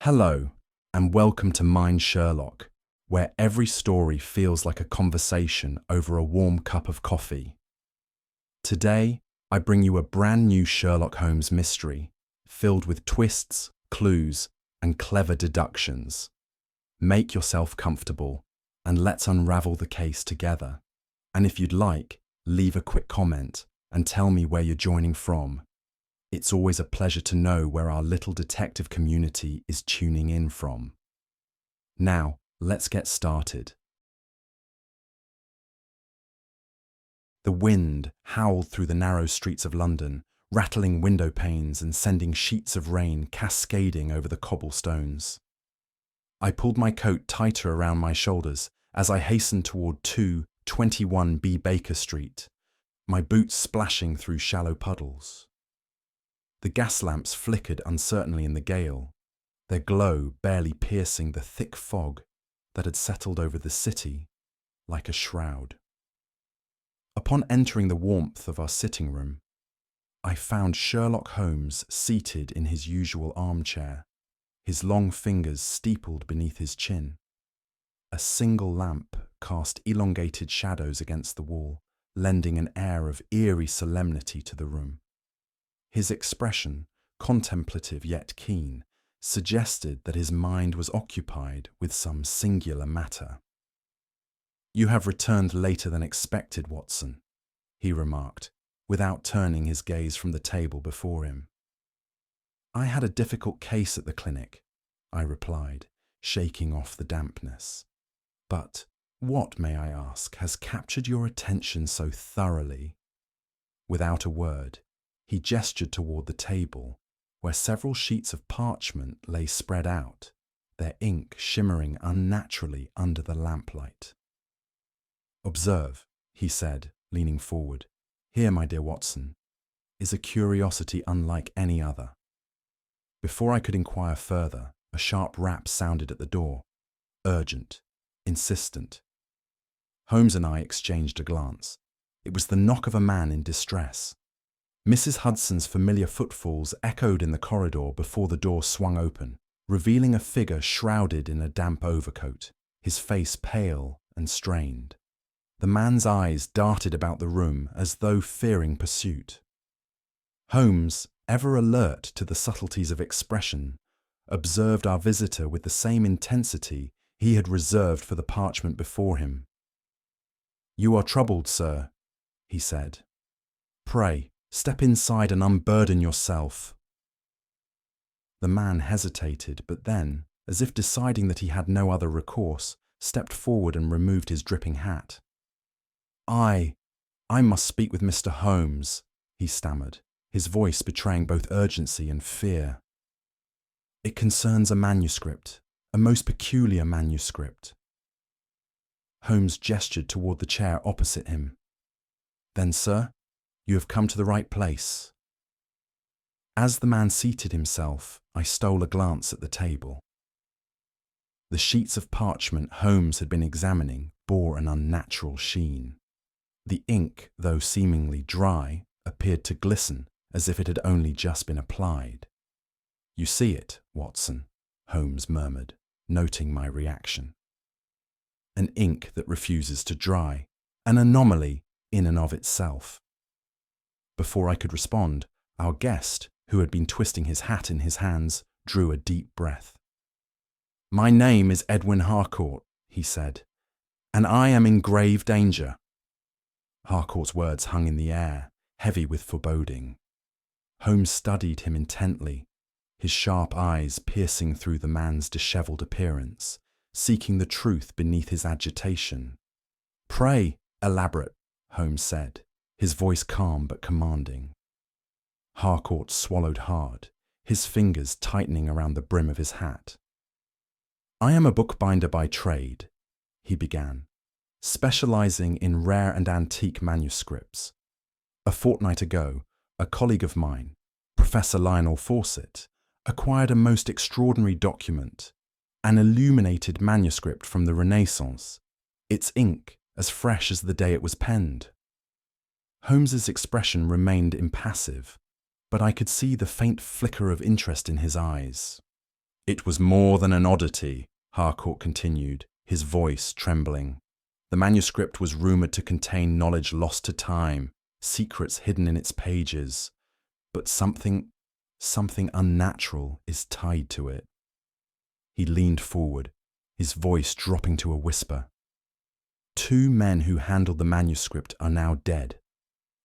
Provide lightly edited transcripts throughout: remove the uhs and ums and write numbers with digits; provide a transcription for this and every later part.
Hello, and welcome to Mind Sherlock, where every story feels like a conversation over a warm cup of coffee. Today, I bring you a brand new Sherlock Holmes mystery, filled with twists, clues, and clever deductions. Make yourself comfortable, and let's unravel the case together. And if you'd like, leave a quick comment and tell me where you're joining from. It's always a pleasure to know where our little detective community is tuning in from. Now, let's get started. The wind howled through the narrow streets of London, rattling window panes and sending sheets of rain cascading over the cobblestones. I pulled my coat tighter around my shoulders as I hastened toward 221B Baker Street, my boots splashing through shallow puddles. The gas lamps flickered uncertainly in the gale, their glow barely piercing the thick fog that had settled over the city like a shroud. Upon entering the warmth of our sitting room, I found Sherlock Holmes seated in his usual armchair, his long fingers steepled beneath his chin. A single lamp cast elongated shadows against the wall, lending an air of eerie solemnity to the room. His expression, contemplative yet keen, suggested that his mind was occupied with some singular matter. "You have returned later than expected, Watson," he remarked, without turning his gaze from the table before him. "I had a difficult case at the clinic," I replied, shaking off the dampness. "But what, may I ask, has captured your attention so thoroughly?" Without a word, he gestured toward the table, where several sheets of parchment lay spread out, their ink shimmering unnaturally under the lamplight. "Observe," he said, leaning forward. "Here, my dear Watson, is a curiosity unlike any other." Before I could inquire further, a sharp rap sounded at the door, urgent, insistent. Holmes and I exchanged a glance. It was the knock of a man in distress. Mrs. Hudson's familiar footfalls echoed in the corridor before the door swung open, revealing a figure shrouded in a damp overcoat, his face pale and strained. The man's eyes darted about the room as though fearing pursuit. Holmes, ever alert to the subtleties of expression, observed our visitor with the same intensity he had reserved for the parchment before him. "You are troubled, sir," he said. "Pray, step inside and unburden yourself." The man hesitated, but then, as if deciding that he had no other recourse, stepped forward and removed his dripping hat. I must speak with Mr. Holmes," he stammered, his voice betraying both urgency and fear. "It concerns a manuscript, a most peculiar manuscript." Holmes gestured toward the chair opposite him. "Then, sir, you have come to the right place." As the man seated himself, I stole a glance at the table. The sheets of parchment Holmes had been examining bore an unnatural sheen. The ink, though seemingly dry, appeared to glisten as if it had only just been applied. "You see it, Watson," Holmes murmured, noting my reaction. "An ink that refuses to dry, an anomaly in and of itself." Before I could respond, our guest, who had been twisting his hat in his hands, drew a deep breath. "My name is Edwin Harcourt," he said, "and I am in grave danger." Harcourt's words hung in the air, heavy with foreboding. Holmes studied him intently, his sharp eyes piercing through the man's dishevelled appearance, seeking the truth beneath his agitation. "Pray, elaborate," Holmes said, his voice calm but commanding. Harcourt swallowed hard, his fingers tightening around the brim of his hat. "I am a bookbinder by trade," he began, specializing in rare and antique manuscripts. "A fortnight ago, a colleague of mine, Professor Lionel Fawcett, acquired a most extraordinary document, an illuminated manuscript from the Renaissance, its ink as fresh as the day it was penned." Holmes's expression remained impassive, but I could see the faint flicker of interest in his eyes. It was more than an oddity, Harcourt continued, his voice trembling. The manuscript was rumoured to contain knowledge lost to time, secrets hidden in its pages, but something unnatural is tied to it. He leaned forward, his voice dropping to a whisper. 2 men who handled the manuscript are now dead.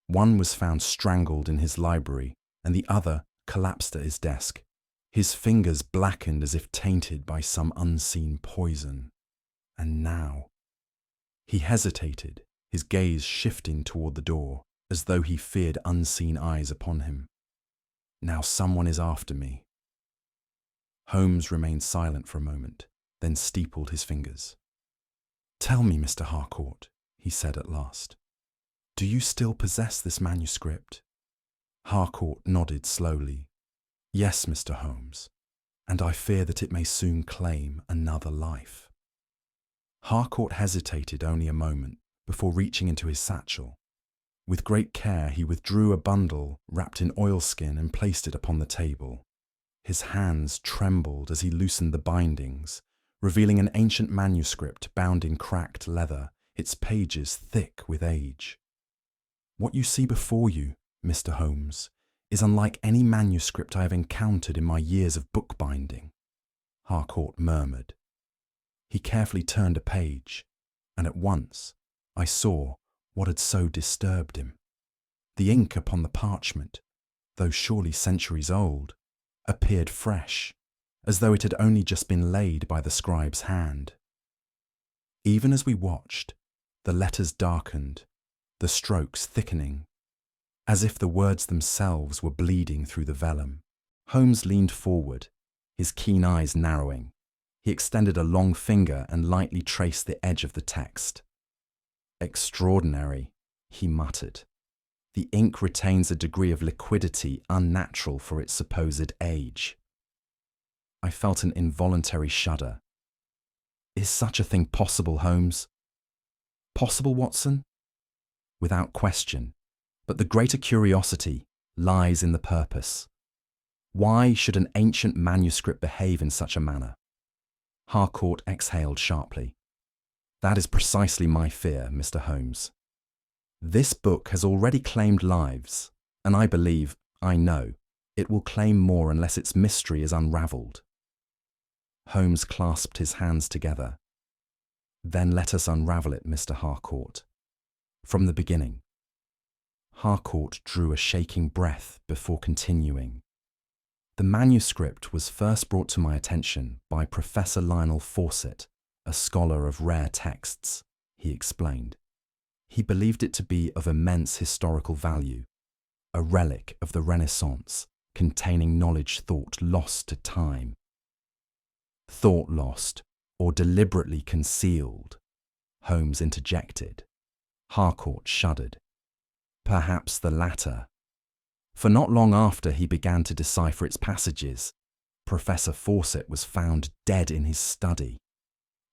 One was found strangled in his library, and the other collapsed at his desk, his fingers blackened as if tainted by some unseen poison. And now... He hesitated, his gaze shifting toward the door, as though he feared unseen eyes upon him. Now someone is after me. Holmes remained silent for a moment, then steepled his fingers. "Tell me, Mr. Harcourt," he said at last, "do you still possess this manuscript?" Harcourt nodded slowly. "Yes, Mr. Holmes, and I fear that it may soon claim another life." Harcourt hesitated only a moment before reaching into his satchel. With great care he withdrew a bundle wrapped in oilskin and placed it upon the table. His hands trembled as he loosened the bindings, revealing an ancient manuscript bound in cracked leather, its pages thick with age. "What you see before you, Mr. Holmes, is unlike any manuscript I have encountered in my years of bookbinding," Harcourt murmured. He carefully turned a page, and at once I saw what had so disturbed him. The ink upon the parchment, though surely centuries old, appeared fresh, as though it had only just been laid by the scribe's hand. Even as we watched, the letters darkened, the strokes thickening, as if the words themselves were bleeding through the vellum. Holmes leaned forward, his keen eyes narrowing. He extended a long finger and lightly traced the edge of the text. "Extraordinary," he muttered. "The ink retains a degree of liquidity unnatural for its supposed age." I felt an involuntary shudder. "Is such a thing possible, Holmes?" "Possible, Watson?" "Without question, but the greater curiosity lies in the purpose. Why should an ancient manuscript behave in such a manner?" Harcourt exhaled sharply. "That is precisely my fear, Mr. Holmes. This book has already claimed lives, and I believe, I know, it will claim more unless its mystery is unravelled." Holmes clasped his hands together. "Then let us unravel it, Mr. Harcourt. From the beginning." Harcourt drew a shaking breath before continuing. "The manuscript was first brought to my attention by Professor Lionel Fawcett, a scholar of rare texts," he explained. "He believed it to be of immense historical value, a relic of the Renaissance containing knowledge thought lost to time." "Thought lost, or deliberately concealed," Holmes interjected. Harcourt shuddered. "Perhaps the latter. For not long after he began to decipher its passages, Professor Fawcett was found dead in his study.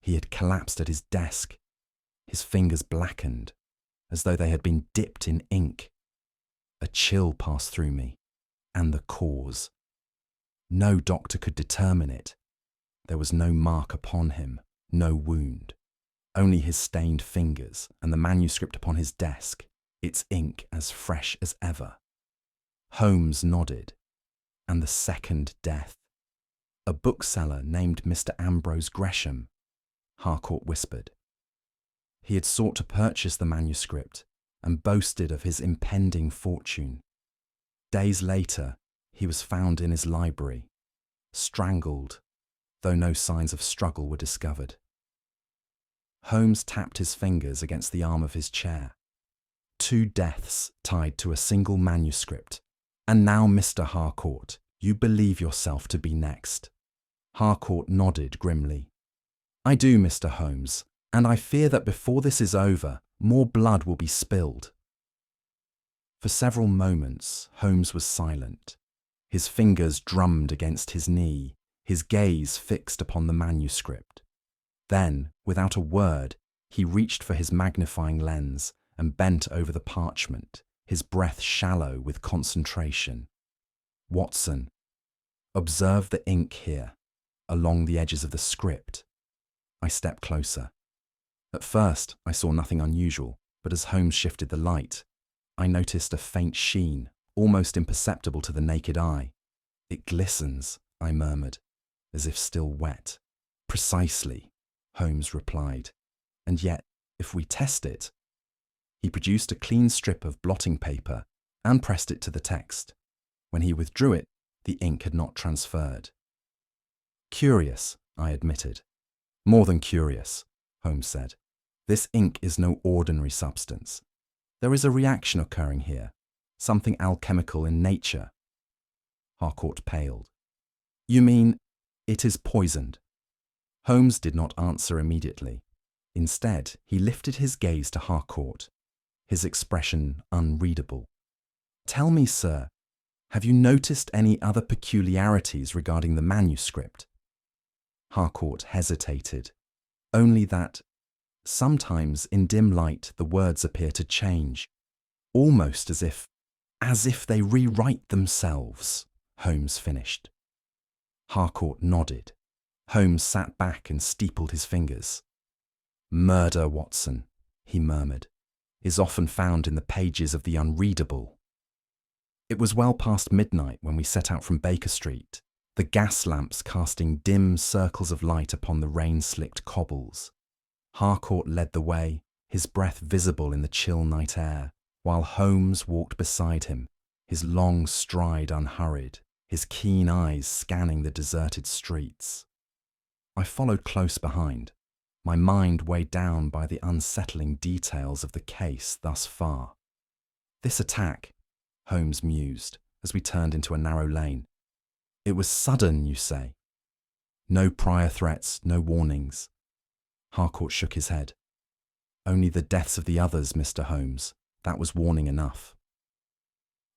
He had collapsed at his desk, his fingers blackened, as though they had been dipped in ink. A chill passed through me, and the cause. No doctor could determine it. There was no mark upon him, no wound, only his stained fingers and the manuscript upon his desk, its ink as fresh as ever." Holmes nodded. "And the second death?" "A bookseller named Mr. Ambrose Gresham," Harcourt whispered. "He had sought to purchase the manuscript and boasted of his impending fortune. Days later, he was found in his library, strangled, though no signs of struggle were discovered." Holmes tapped his fingers against the arm of his chair. 2 deaths tied to a single manuscript. "And now, Mr. Harcourt, you believe yourself to be next." Harcourt nodded grimly. "I do, Mr. Holmes, and I fear that before this is over, more blood will be spilled." For several moments, Holmes was silent. His fingers drummed against his knee, his gaze fixed upon the manuscript. Then, without a word, he reached for his magnifying lens and bent over the parchment, his breath shallow with concentration. "Watson, observe the ink here, along the edges of the script. I stepped closer. At first, I saw nothing unusual, but as Holmes shifted the light, I noticed a faint sheen, almost imperceptible to the naked eye. "It glistens," I murmured, as if still wet. "Precisely," Holmes replied. "And yet, if we test it..." He produced a clean strip of blotting paper and pressed it to the text. When he withdrew it, the ink had not transferred. "Curious," I admitted. "More than curious," Holmes said. "This ink is no ordinary substance. There is a reaction occurring here, something alchemical in nature." Harcourt paled. "You mean it is poisoned?" Holmes did not answer immediately. Instead, he lifted his gaze to Harcourt, his expression unreadable. "Tell me, sir, have you noticed any other peculiarities regarding the manuscript?" Harcourt hesitated. "Only that sometimes in dim light the words appear to change, almost as if they rewrite themselves," Holmes finished. Harcourt nodded. Holmes sat back and steepled his fingers. "Murder, Watson," he murmured, "is often found in the pages of the unreadable." It was well past midnight when we set out from Baker Street, the gas lamps casting dim circles of light upon the rain-slicked cobbles. Harcourt led the way, his breath visible in the chill night air, while Holmes walked beside him, his long stride unhurried, his keen eyes scanning the deserted streets. I followed close behind, my mind weighed down by the unsettling details of the case thus far. "This attack," Holmes mused, as we turned into a narrow lane. "It was sudden, you say?" "No prior threats, no warnings." Harcourt shook his head. "Only the deaths of the others, Mr. Holmes. That was warning enough."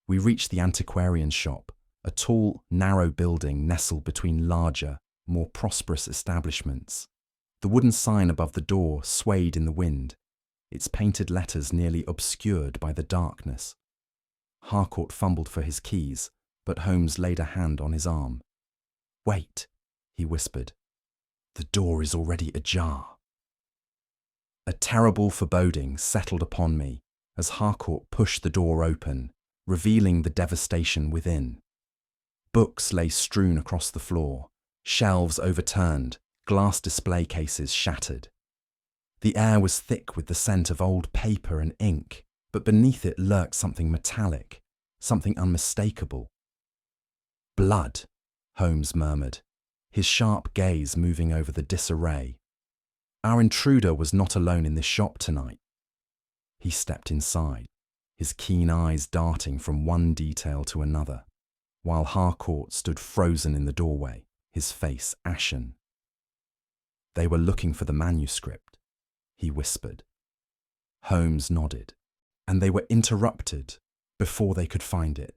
We reached the antiquarian shop, a tall, narrow building nestled between larger, more prosperous establishments. The wooden sign above the door swayed in the wind, its painted letters nearly obscured by the darkness. Harcourt fumbled for his keys, but Holmes laid a hand on his arm. "Wait," he whispered. "The door is already ajar." A terrible foreboding settled upon me as Harcourt pushed the door open, revealing the devastation within. Books lay strewn across the floor, shelves overturned, glass display cases shattered. The air was thick with the scent of old paper and ink, but beneath it lurked something metallic, something unmistakable. "Blood," Holmes murmured, his sharp gaze moving over the disarray. Our intruder was not alone in this shop tonight. He stepped inside, his keen eyes darting from one detail to another, while Harcourt stood frozen in the doorway, his face ashen. "They were looking for the manuscript," he whispered. Holmes nodded, "and they were interrupted before they could find it."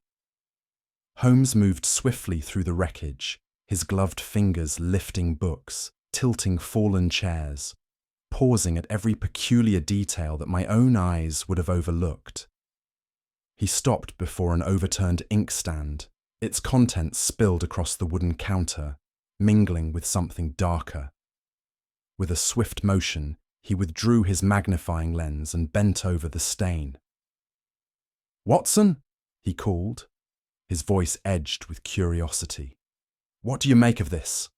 Holmes moved swiftly through the wreckage, his gloved fingers lifting books, tilting fallen chairs, pausing at every peculiar detail that my own eyes would have overlooked. He stopped before an overturned inkstand, its contents spilled across the wooden counter, mingling with something darker. With a swift motion, he withdrew his magnifying lens and bent over the stain. "Watson," he called, his voice edged with curiosity. "What do you make of this?"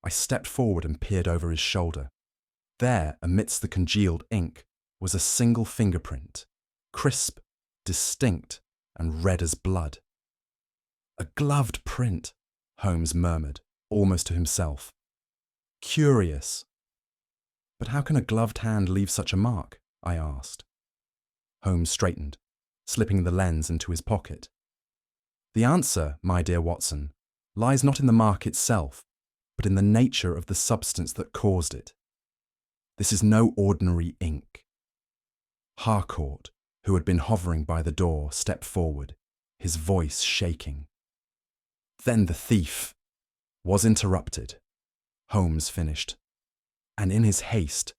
I stepped forward and peered over his shoulder. There, amidst the congealed ink, was a single fingerprint, crisp, distinct, and red as blood. "A gloved print," Holmes murmured, almost to himself. "Curious." "But how can a gloved hand leave such a mark?" I asked. Holmes straightened, slipping the lens into his pocket. "The answer, my dear Watson, lies not in the mark itself, but in the nature of the substance that caused it. This is no ordinary ink." Harcourt, who had been hovering by the door, stepped forward, his voice shaking. "Then the thief was interrupted," Holmes finished, "and in his haste,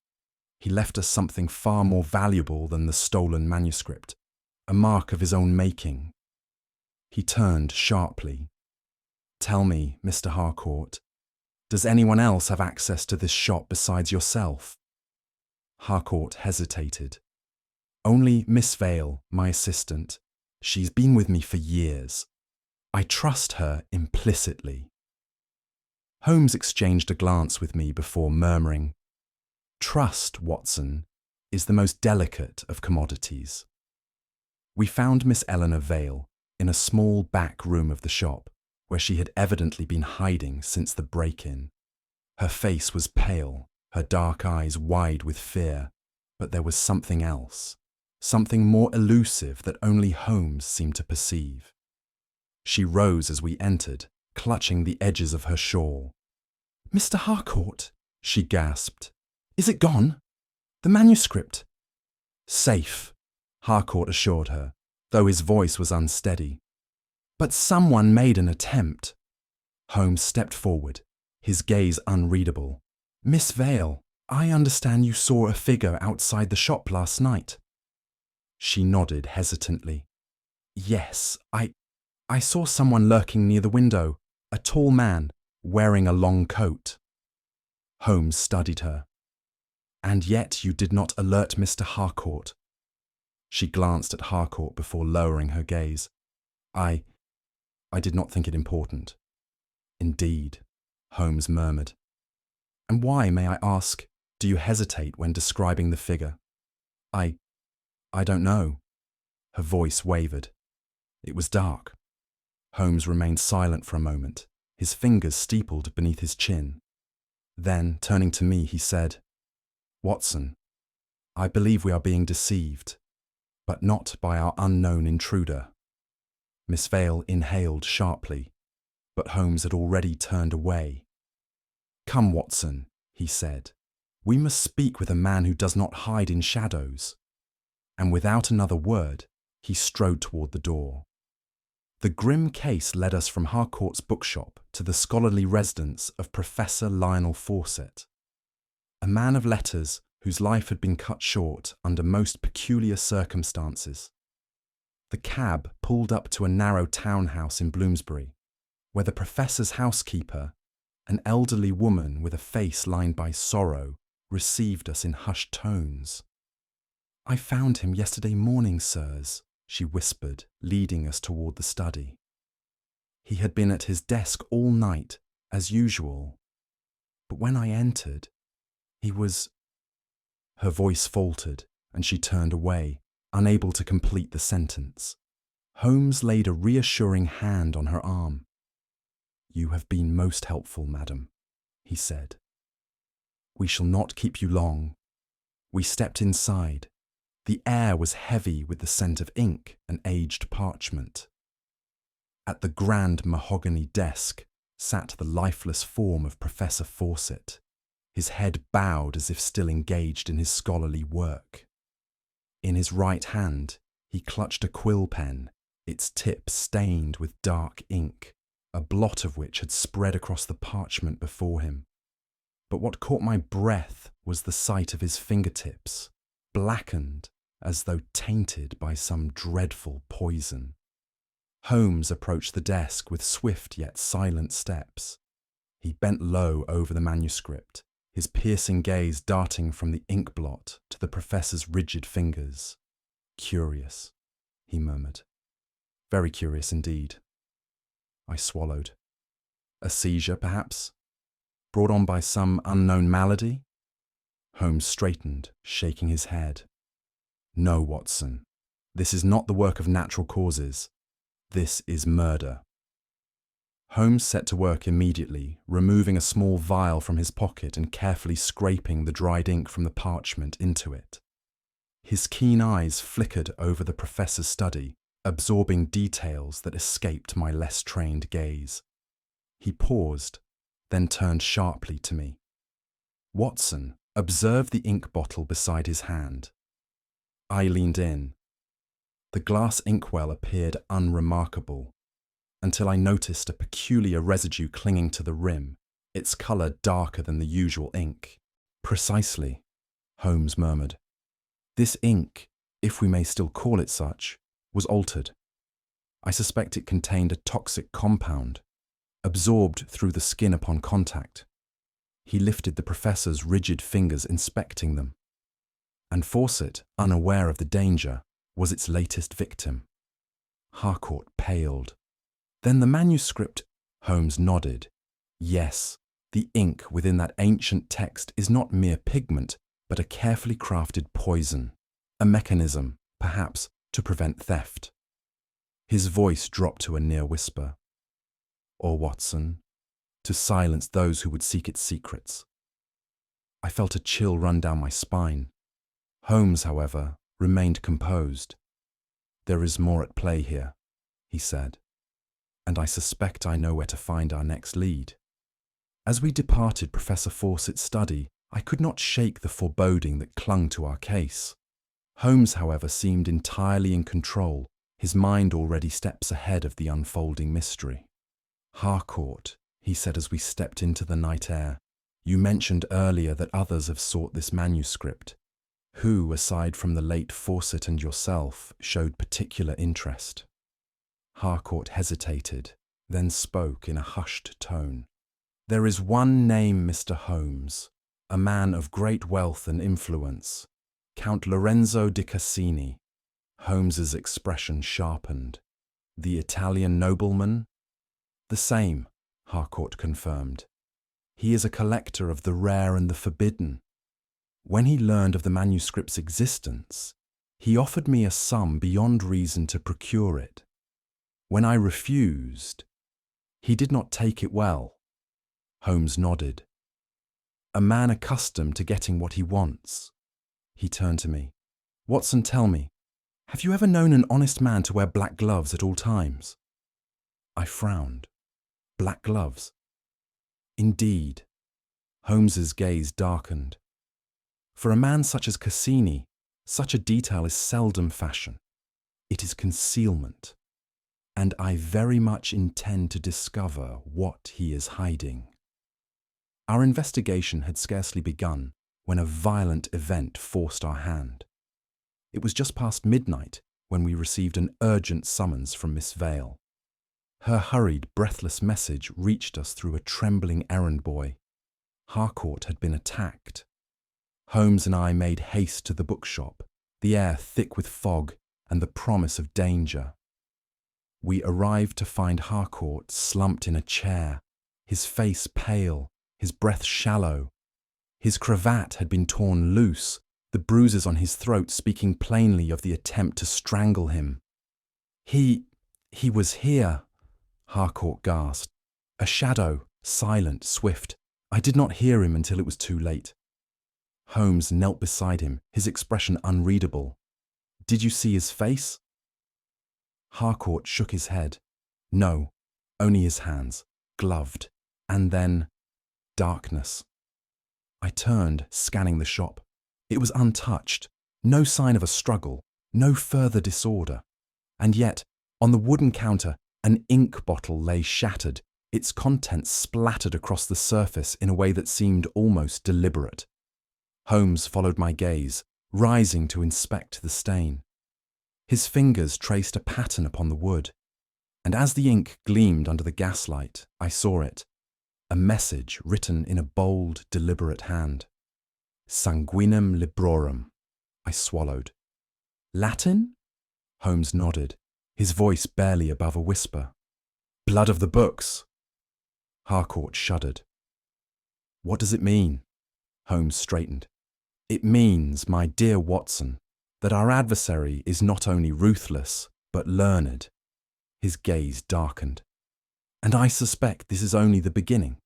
he left us something far more valuable than the stolen manuscript, a mark of his own making." He turned sharply. "Tell me, Mr. Harcourt, Does anyone else have access to this shop besides yourself? Harcourt hesitated. Only Miss Vale, my assistant. She's been with me for years. I trust her implicitly. Holmes exchanged a glance with me before murmuring, "Trust, Watson, is the most delicate of commodities." We found Miss Eleanor Vale in a small back room of the shop, where she had evidently been hiding since the break-in. Her face was pale, her dark eyes wide with fear, but there was something else, something more elusive that only Holmes seemed to perceive. She rose as we entered, clutching the edges of her shawl. "Mr. Harcourt," she gasped. "Is it gone? The manuscript?" "Safe," Harcourt assured her, though his voice was unsteady. "But someone made an attempt." Holmes stepped forward, his gaze unreadable. "Miss Vale, I understand you saw a figure outside the shop last night." She nodded hesitantly. "Yes, I saw someone lurking near the window, a tall man, wearing a long coat." Holmes studied her. "And yet you did not alert Mr. Harcourt." She glanced at Harcourt before lowering her gaze. I did not think it important." "Indeed," Holmes murmured. "And why, may I ask, do you hesitate when describing the figure?" I don't know." Her voice wavered. It was dark. Holmes remained silent for a moment, his fingers steepled beneath his chin. Then, turning to me, he said, "Watson, I believe we are being deceived, but not by our unknown intruder." Miss Vale inhaled sharply, but Holmes had already turned away. "Come, Watson," he said. "We must speak with a man who does not hide in shadows." And without another word, he strode toward the door. The grim case led us from Harcourt's bookshop to the scholarly residence of Professor Lionel Fawcett, a man of letters whose life had been cut short under most peculiar circumstances. The cab pulled up to a narrow townhouse in Bloomsbury, where the professor's housekeeper, an elderly woman with a face lined by sorrow, received us in hushed tones. "I found him yesterday morning, sirs," she whispered, leading us toward the study. "He had been at his desk all night, as usual. But when I entered, he was—" Her voice faltered, and she turned away, unable to complete the sentence. Holmes laid a reassuring hand on her arm. "You have been most helpful, madam," he said. "We shall not keep you long." We stepped inside. The air was heavy with the scent of ink and aged parchment. At the grand mahogany desk sat the lifeless form of Professor Fawcett, his head bowed as if still engaged in his scholarly work. In his right hand, he clutched a quill pen, its tip stained with dark ink, a blot of which had spread across the parchment before him. But what caught my breath was the sight of his fingertips, blackened as though tainted by some dreadful poison. Holmes approached the desk with swift yet silent steps. He bent low over the manuscript, his piercing gaze darting from the ink blot to the professor's rigid fingers. "Curious," he murmured. "Very curious indeed." I swallowed. "A seizure, perhaps? Brought on by some unknown malady?" Holmes straightened, shaking his head. "No, Watson. This is not the work of natural causes. This is murder." Holmes set to work immediately, removing a small vial from his pocket and carefully scraping the dried ink from the parchment into it. His keen eyes flickered over the professor's study, absorbing details that escaped my less trained gaze. He paused, then turned sharply to me. "Watson, observe the ink bottle beside his hand." I leaned in. The glass inkwell appeared unremarkable, until I noticed a peculiar residue clinging to the rim, its colour darker than the usual ink. "Precisely," Holmes murmured. "This ink, if we may still call it such, was altered. I suspect it contained a toxic compound, absorbed through the skin upon contact, He lifted the professor's rigid fingers, inspecting them. And Fawcett, unaware of the danger, was its latest victim. Harcourt paled. Then the manuscript. Holmes nodded. Yes, the ink within that ancient text is not mere pigment, but a carefully crafted poison, a mechanism, perhaps, to prevent theft. His voice dropped to a near whisper. Or, Watson, to silence those who would seek its secrets. I felt a chill run down my spine. Holmes, however, remained composed. There is more at play here, he said, and I suspect I know where to find our next lead. As we departed Professor Fawcett's study, I could not shake the foreboding that clung to our case. Holmes, however, seemed entirely in control, his mind already steps ahead of the unfolding mystery. Harcourt, he said as we stepped into the night air, you mentioned earlier that others have sought this manuscript. Who, aside from the late Fawcett and yourself, showed particular interest? Harcourt hesitated, then spoke in a hushed tone. There is one name, Mr. Holmes, a man of great wealth and influence, Count Lorenzo di Cassini. Holmes's expression sharpened. The Italian nobleman? The same, Harcourt confirmed. He is a collector of the rare and the forbidden. When he learned of the manuscript's existence, he offered me a sum beyond reason to procure it. When I refused, he did not take it well. Holmes nodded. A man accustomed to getting what he wants. He turned to me. Watson, tell me, have you ever known an honest man to wear black gloves at all times? I frowned. Black gloves? Indeed. Holmes's gaze darkened. For a man such as Cassini, such a detail is seldom fashion. It is concealment. And I very much intend to discover what he is hiding. Our investigation had scarcely begun when a violent event forced our hand. It was just past midnight when we received an urgent summons from Miss Vale. Her hurried, breathless message reached us through a trembling errand boy. Harcourt had been attacked. Holmes and I made haste to the bookshop, the air thick with fog and the promise of danger. We arrived to find Harcourt slumped in a chair, his face pale, his breath shallow. His cravat had been torn loose, the bruises on his throat speaking plainly of the attempt to strangle him. He was here, Harcourt gasped. A shadow, silent, swift. I did not hear him until it was too late. Holmes knelt beside him, his expression unreadable. Did you see his face? Harcourt shook his head. No, only his hands, gloved, and then darkness. I turned, scanning the shop. It was untouched, no sign of a struggle, no further disorder. And yet, on the wooden counter, an ink bottle lay shattered, its contents splattered across the surface in a way that seemed almost deliberate. Holmes followed my gaze, rising to inspect the stain. His fingers traced a pattern upon the wood, and as the ink gleamed under the gaslight, I saw it, a message written in a bold, deliberate hand. Sanguinem librorum. I swallowed. Latin? Holmes nodded, his voice barely above a whisper. Blood of the books. Harcourt shuddered. What does it mean? Holmes straightened. It means, my dear Watson, that our adversary is not only ruthless, but learned. His gaze darkened. And I suspect this is only the beginning.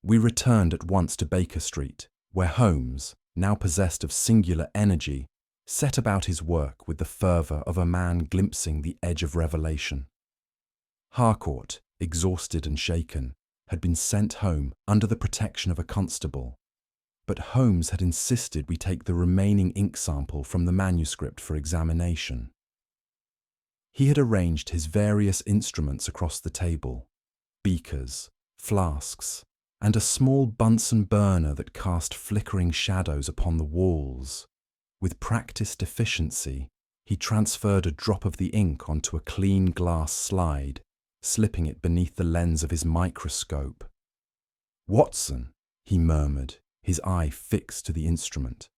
We returned at once to Baker Street, where Holmes, now possessed of singular energy, set about his work with the fervour of a man glimpsing the edge of revelation. Harcourt, exhausted and shaken, had been sent home under the protection of a constable, but Holmes had insisted we take the remaining ink sample from the manuscript for examination. He had arranged his various instruments across the table, beakers, flasks, and a small Bunsen burner that cast flickering shadows upon the walls. With practised efficiency, he transferred a drop of the ink onto a clean glass slide, slipping it beneath the lens of his microscope. Watson, he murmured, his eye fixed to the instrument.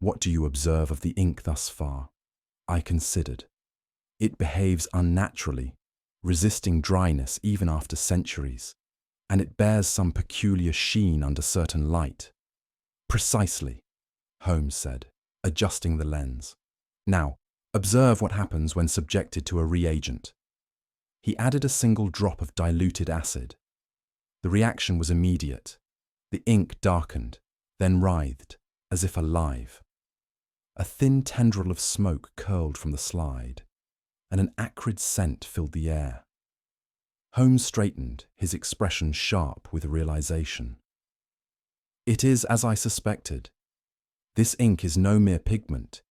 What do you observe of the ink thus far? I considered. It behaves unnaturally, resisting dryness even after centuries, and it bears some peculiar sheen under certain light. Precisely, Holmes said, adjusting the lens. Now, observe what happens when subjected to a reagent. He added a single drop of diluted acid. The reaction was immediate. The ink darkened, then writhed, as if alive. A thin tendril of smoke curled from the slide, and an acrid scent filled the air. Holmes straightened, his expression sharp with realization. It is as I suspected. This ink is no mere pigment.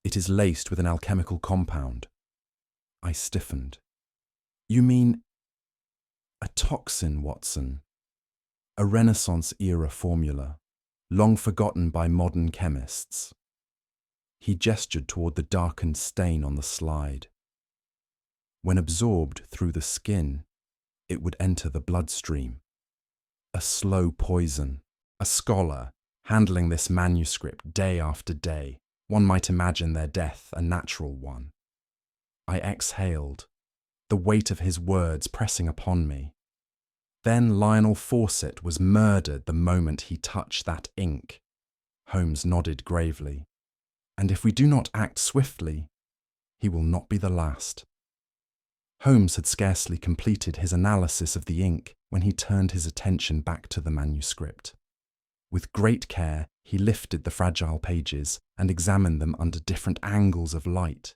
It is laced with an alchemical compound. I stiffened. You mean a toxin, Watson? A Renaissance-era formula, long forgotten by modern chemists. He gestured toward the darkened stain on the slide. When absorbed through the skin, it would enter the bloodstream. A slow poison. A scholar, handling this manuscript day after day, one might imagine their death a natural one. I exhaled, the weight of his words pressing upon me. Then Lionel Fawcett was murdered the moment he touched that ink. Holmes nodded gravely. And if we do not act swiftly, he will not be the last. Holmes had scarcely completed his analysis of the ink when he turned his attention back to the manuscript. With great care, he lifted the fragile pages and examined them under different angles of light,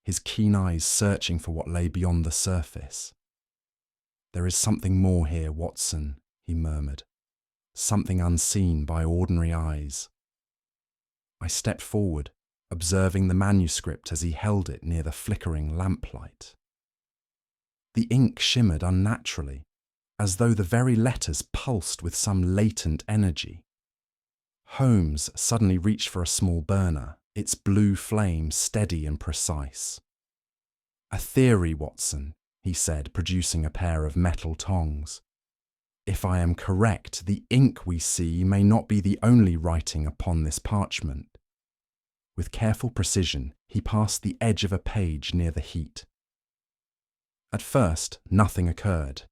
his keen eyes searching for what lay beyond the surface. There is something more here, Watson, he murmured. Something unseen by ordinary eyes. I stepped forward, observing the manuscript as he held it near the flickering lamplight. The ink shimmered unnaturally, as though the very letters pulsed with some latent energy. Holmes suddenly reached for a small burner, its blue flame steady and precise. A theory, Watson, he said, producing a pair of metal tongs. If I am correct, the ink we see may not be the only writing upon this parchment. With careful precision, he passed the edge of a page near the heat. At first, nothing occurred.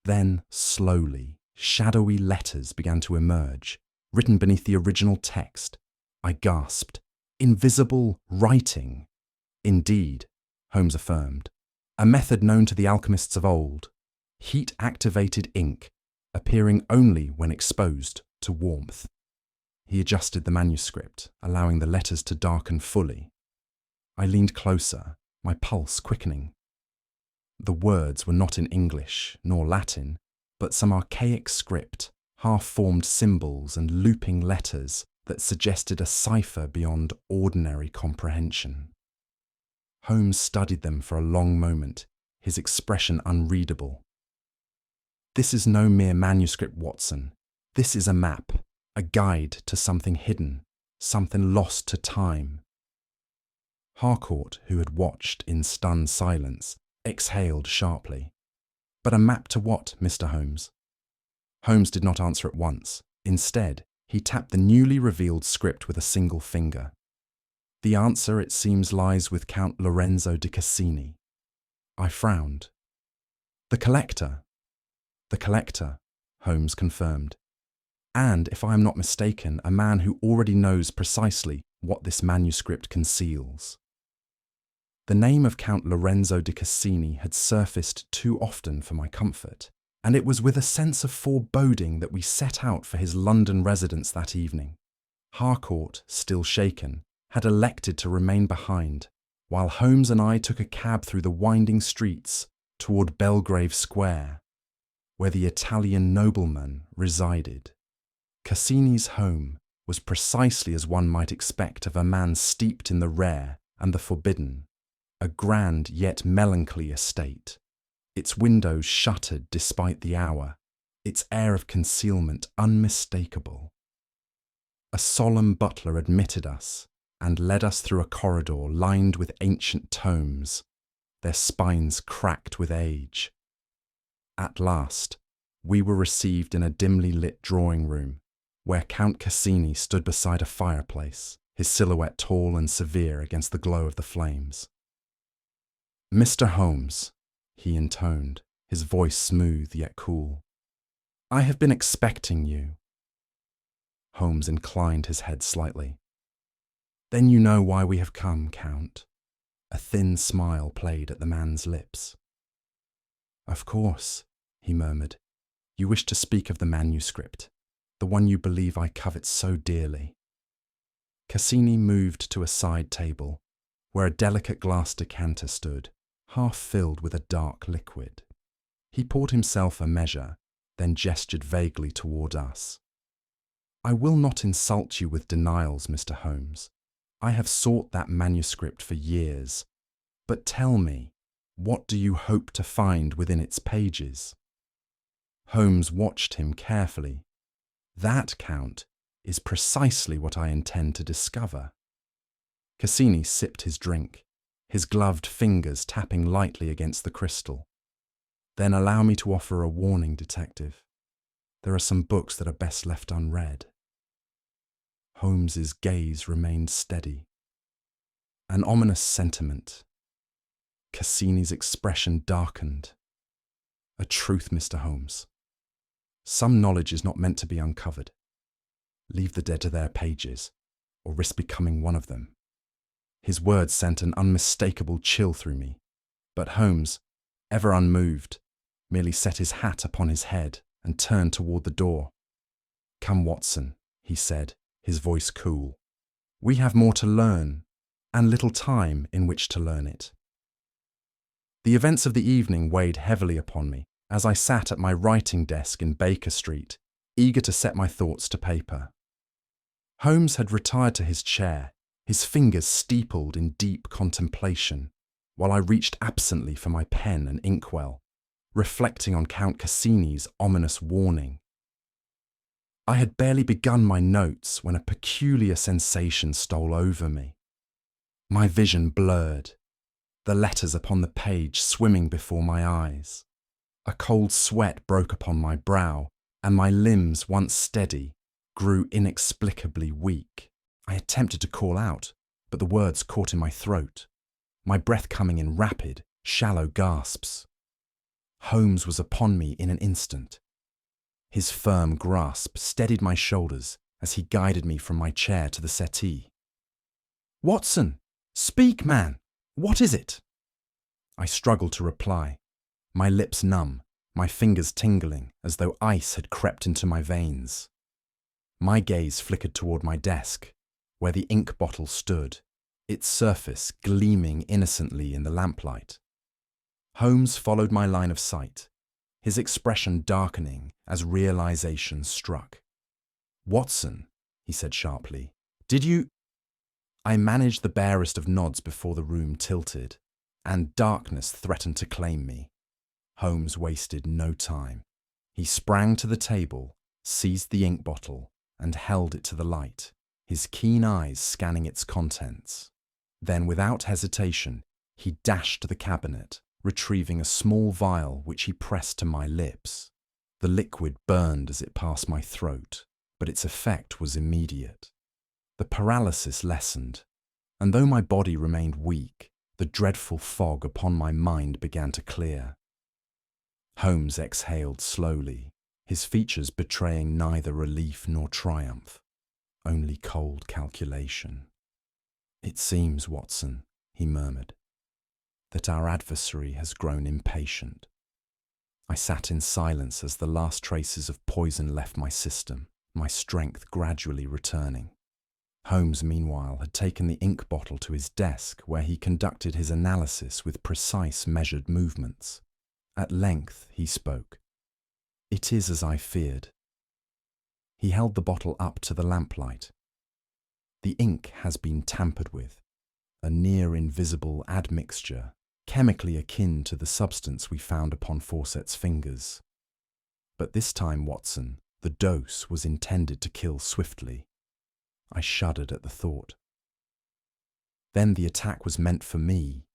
Then, slowly, shadowy letters began to emerge, written beneath the original text. I gasped. Invisible writing. Indeed, Holmes affirmed. A method known to the alchemists of old. Heat-activated ink, appearing only when exposed to warmth. He adjusted the manuscript, allowing the letters to darken fully. I leaned closer, my pulse quickening. The words were not in English nor Latin, but some archaic script, half-formed symbols and looping letters that suggested a cipher beyond ordinary comprehension. Holmes studied them for a long moment, his expression unreadable. This is no mere manuscript, Watson. This is a map, a guide to something hidden, something lost to time. Harcourt, who had watched in stunned silence, exhaled sharply. But a map to what, Mr. Holmes? Holmes did not answer at once. Instead, he tapped the newly revealed script with a single finger. The answer, it seems, lies with Count Lorenzo di Cassini. I frowned. The collector, Holmes confirmed. And, if I am not mistaken, a man who already knows precisely what this manuscript conceals. The name of Count Lorenzo di Cassini had surfaced too often for my comfort, and it was with a sense of foreboding that we set out for his London residence that evening. Harcourt, still shaken, had elected to remain behind, while Holmes and I took a cab through the winding streets toward Belgrave Square, where the Italian nobleman resided. Cassini's home was precisely as one might expect of a man steeped in the rare and the forbidden, a grand yet melancholy estate, its windows shuttered despite the hour, its air of concealment unmistakable. A solemn butler admitted us and led us through a corridor lined with ancient tomes, their spines cracked with age. At last, we were received in a dimly lit drawing room, where Count Cassini stood beside a fireplace, his silhouette tall and severe against the glow of the flames. "Mr. Holmes," he intoned, his voice smooth yet cool, "I have been expecting you." Holmes inclined his head slightly. "Then you know why we have come, Count." A thin smile played at the man's lips. "Of course," he murmured. "You wish to speak of the manuscript, the one you believe I covet so dearly." Cassini moved to a side table, where a delicate glass decanter stood, half filled with a dark liquid. He poured himself a measure, then gestured vaguely toward us. "I will not insult you with denials, Mr. Holmes. I have sought that manuscript for years. But tell me, what do you hope to find within its pages?" Holmes watched him carefully. "That, Count, is precisely what I intend to discover." Cassini sipped his drink, his gloved fingers tapping lightly against the crystal. "Then allow me to offer a warning, detective. There are some books that are best left unread." Holmes's gaze remained steady. An ominous sentiment. Cassini's expression darkened. "A truth, Mr. Holmes. Some knowledge is not meant to be uncovered. Leave the dead to their pages, or risk becoming one of them." His words sent an unmistakable chill through me, but Holmes, ever unmoved, merely set his hat upon his head and turned toward the door. "Come, Watson," he said, his voice cool. "We have more to learn, and little time in which to learn it." The events of the evening weighed heavily upon me as I sat at my writing desk in Baker Street, eager to set my thoughts to paper. Holmes had retired to his chair, his fingers steepled in deep contemplation, while I reached absently for my pen and inkwell, reflecting on Count Cassini's ominous warning. I had barely begun my notes when a peculiar sensation stole over me. My vision blurred, the letters upon the page swimming before my eyes. A cold sweat broke upon my brow, and my limbs, once steady, grew inexplicably weak. I attempted to call out, but the words caught in my throat, my breath coming in rapid, shallow gasps. Holmes was upon me in an instant. His firm grasp steadied my shoulders as he guided me from my chair to the settee. "Watson! Speak, man! What is it?" I struggled to reply, my lips numb, my fingers tingling as though ice had crept into my veins. My gaze flickered toward my desk, where the ink bottle stood, its surface gleaming innocently in the lamplight. Holmes followed my line of sight, his expression darkening as realization struck. "Watson," he said sharply, "did you—" I managed the barest of nods before the room tilted, and darkness threatened to claim me. Holmes wasted no time. He sprang to the table, seized the ink bottle, and held it to the light, his keen eyes scanning its contents. Then, without hesitation, he dashed to the cabinet, retrieving a small vial which he pressed to my lips. The liquid burned as it passed my throat, but its effect was immediate. The paralysis lessened, and though my body remained weak, the dreadful fog upon my mind began to clear. Holmes exhaled slowly, his features betraying neither relief nor triumph, only cold calculation. "It seems, Watson," he murmured, "that our adversary has grown impatient." I sat in silence as the last traces of poison left my system, my strength gradually returning. Holmes, meanwhile, had taken the ink bottle to his desk, where he conducted his analysis with precise, measured movements. At length he spoke. "It is as I feared." He held the bottle up to the lamplight. "The ink has been tampered with, a near-invisible admixture, chemically akin to the substance we found upon Fawcett's fingers. But this time, Watson, the dose was intended to kill swiftly." I shuddered at the thought. "Then the attack was meant for me."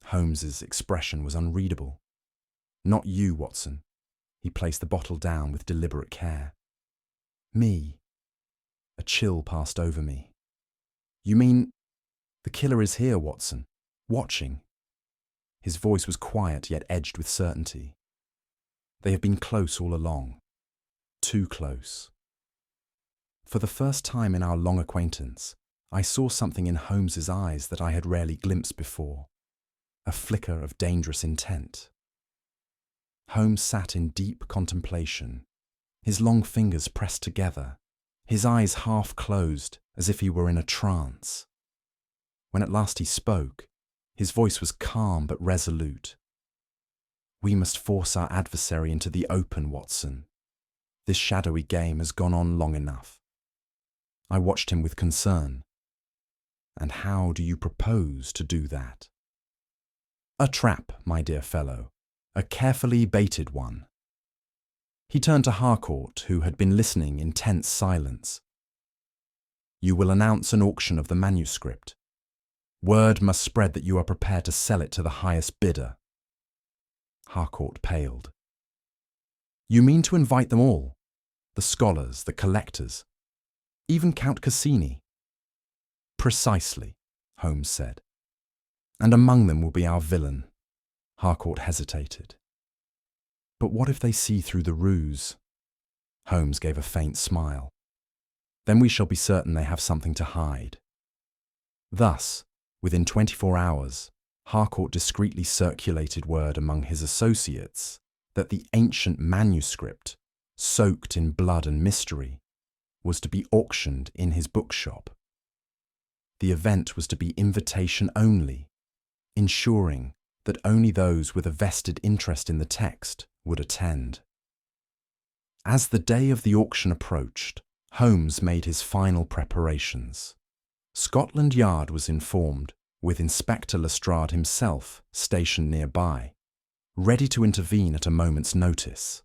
Holmes's expression was unreadable. "Not you, Watson." He placed the bottle down with deliberate care. Me. A chill passed over me. You mean the killer is here, Watson, watching? His voice was quiet yet edged with certainty. They have been close all along. Too close. For the first time in our long acquaintance, I saw something in Holmes's eyes that I had rarely glimpsed before. A flicker of dangerous intent. Holmes sat in deep contemplation, his long fingers pressed together, his eyes half closed as if he were in a trance. When at last he spoke, his voice was calm but resolute. We must force our adversary into the open, Watson. This shadowy game has gone on long enough. I watched him with concern. And how do you propose to do that? A trap, my dear fellow, a carefully baited one. He turned to Harcourt, who had been listening in tense silence. You will announce an auction of the manuscript. Word must spread that you are prepared to sell it to the highest bidder. Harcourt paled. You mean to invite them all? The scholars, the collectors, even Count Cassini? Precisely, Holmes said. And among them will be our villain. Harcourt hesitated. But what if they see through the ruse? Holmes gave a faint smile. Then we shall be certain they have something to hide. Thus, within 24 hours, Harcourt discreetly circulated word among his associates that the ancient manuscript, soaked in blood and mystery, was to be auctioned in his bookshop. The event was to be invitation only, ensuring that only those with a vested interest in the text would attend. As the day of the auction approached, Holmes made his final preparations. Scotland Yard was informed, with Inspector Lestrade himself stationed nearby, ready to intervene at a moment's notice.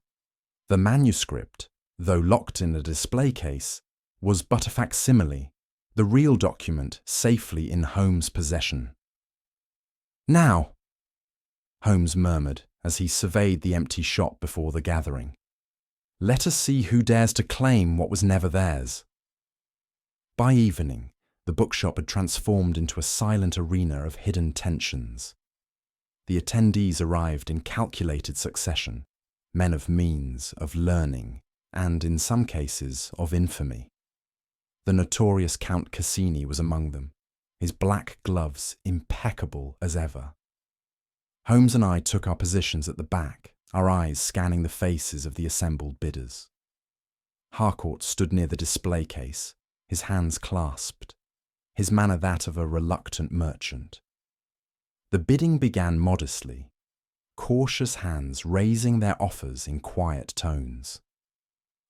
The manuscript, though locked in a display case, was but a facsimile, the real document safely in Holmes' possession. Now, Holmes murmured as he surveyed the empty shop before the gathering. Let us see who dares to claim what was never theirs. By evening, the bookshop had transformed into a silent arena of hidden tensions. The attendees arrived in calculated succession, men of means, of learning, and, in some cases, of infamy. The notorious Count Cassini was among them, his black gloves impeccable as ever. Holmes and I took our positions at the back, our eyes scanning the faces of the assembled bidders. Harcourt stood near the display case, his hands clasped, his manner that of a reluctant merchant. The bidding began modestly, cautious hands raising their offers in quiet tones.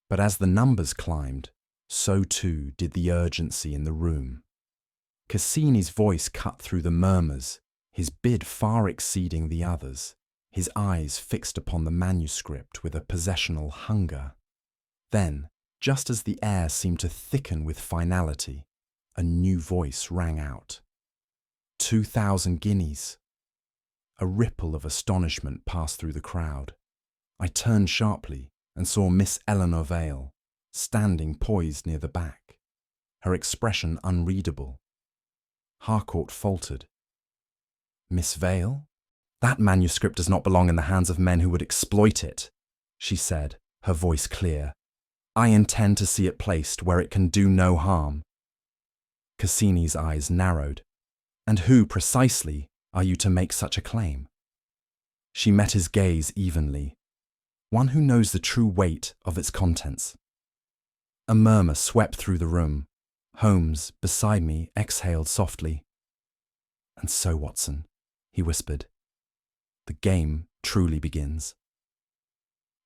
But as the numbers climbed, so too did the urgency in the room. Cassini's voice cut through the murmurs, his bid far exceeding the others, his eyes fixed upon the manuscript with a possessional hunger. Then, just as the air seemed to thicken with finality, a new voice rang out. 2,000 guineas. A ripple of astonishment passed through the crowd. I turned sharply and saw Miss Eleanor Vale, standing poised near the back, her expression unreadable. Harcourt faltered. Miss Vale? That manuscript does not belong in the hands of men who would exploit it, she said, her voice clear. I intend to see it placed where it can do no harm. Cassini's eyes narrowed. And who, precisely, are you to make such a claim? She met his gaze evenly. One who knows the true weight of its contents. A murmur swept through the room. Holmes, beside me, exhaled softly. And so, Watson, he whispered, the game truly begins.